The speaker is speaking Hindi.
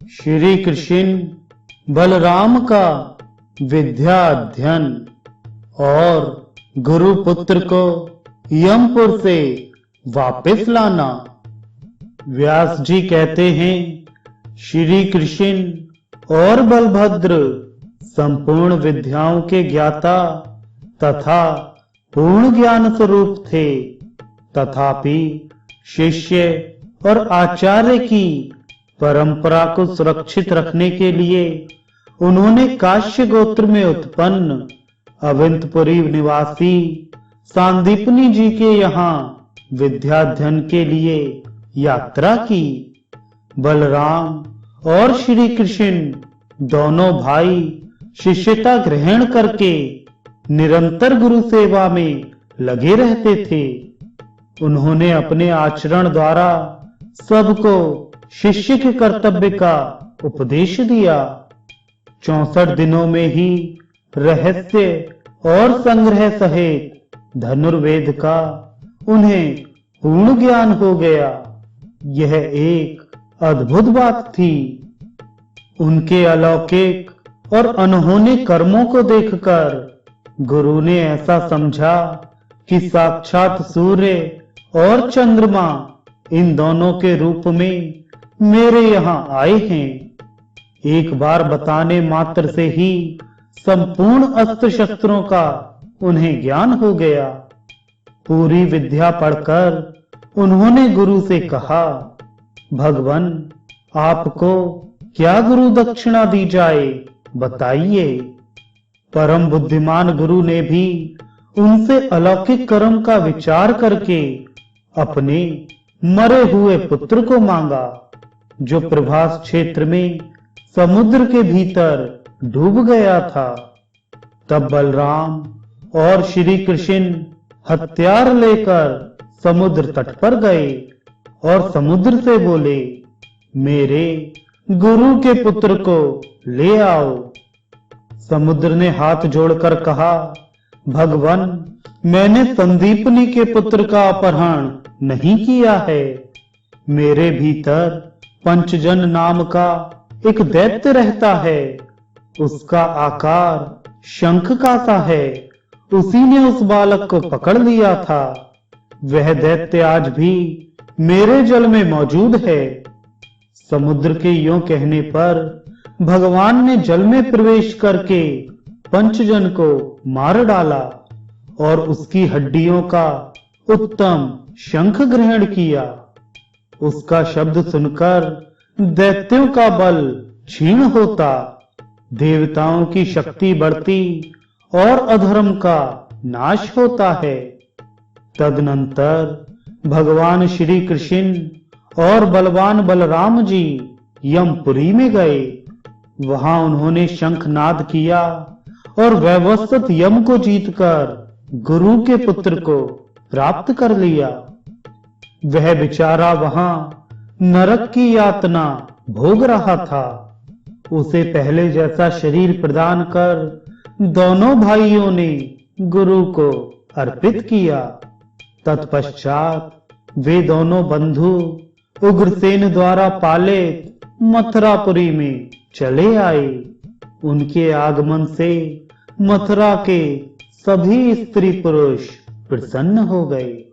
श्री कृष्ण बलराम का विद्या अध्ययन और गुरुपुत्र को यमपुर से वापस लाना। व्यास जी कहते हैं, श्री कृष्ण और बलभद्र संपूर्ण विद्याओं के ज्ञाता तथा पूर्ण ज्ञान स्वरूप थे, तथापि शिष्य और आचार्य की परंपरा को सुरक्षित रखने के लिए उन्होंने काश्य गोत्र में उत्पन्न अविंतपुरी निवासी सांदीपनी जी के यहाँ विद्याध्ययन के लिए यात्रा की। बलराम और श्री कृष्ण दोनों भाई शिष्यता ग्रहण करके निरंतर गुरु सेवा में लगे रहते थे। उन्होंने अपने आचरण द्वारा सबको शिष्य के कर्तव्य का उपदेश दिया। 64 दिनों में ही रहस्य और संग्रह सहित धनुर्वेद का उन्हें पूर्ण ज्ञान हो गया। यह एक अद्भुत बात थी। उनके अलौकिक और अनहोने कर्मों को देखकर गुरु ने ऐसा समझा कि साक्षात सूर्य और चंद्रमा इन दोनों के रूप में मेरे यहाँ आए हैं। एक बार बताने मात्र से ही संपूर्ण अस्त्र शस्त्रों का उन्हें ज्ञान हो गया। पूरी विद्या पढ़कर उन्होंने गुरु से कहा, भगवान, आपको क्या गुरु दक्षिणा दी जाए, बताइए। परम बुद्धिमान गुरु ने भी उनसे अलौकिक कर्म का विचार करके अपने मरे हुए पुत्र को मांगा, जो प्रभास क्षेत्र में समुद्र के भीतर डूब गया था। तब बलराम और श्री कृष्ण हथियार लेकर समुद्र तट पर गए और समुद्र से बोले, मेरे गुरु के पुत्र को ले आओ। समुद्र ने हाथ जोड़कर कहा, भगवान, मैंने संदीपनी के पुत्र का अपहरण नहीं किया है। मेरे भीतर पंचजन नाम का एक दैत्य रहता है। उसका आकार शंख का सा है। उसी ने उस बालक को पकड़ लिया था। वह दैत्य आज भी मेरे जल में मौजूद है। समुद्र के यों कहने पर भगवान ने जल में प्रवेश करके पंचजन को मार डाला और उसकी हड्डियों का उत्तम शंख ग्रहण किया। उसका शब्द सुनकर दैत्यों का बल क्षीण होता, देवताओं की शक्ति बढ़ती और अधर्म का नाश होता है। तदनंतर भगवान श्री कृष्ण और बलवान बलराम जी यमपुरी में गए। वहां उन्होंने शंखनाद किया और वैवस्वत यम को जीतकर गुरु के पुत्र को प्राप्त कर लिया। वह बेचारा वहां नरक की यातना भोग रहा था। उसे पहले जैसा शरीर प्रदान कर दोनों भाइयों ने गुरु को अर्पित किया। तत्पश्चात वे दोनों बंधु उग्रसेन द्वारा पालित मथुरापुरी में चले आए। उनके आगमन से मथुरा के सभी स्त्री पुरुष प्रसन्न हो गए।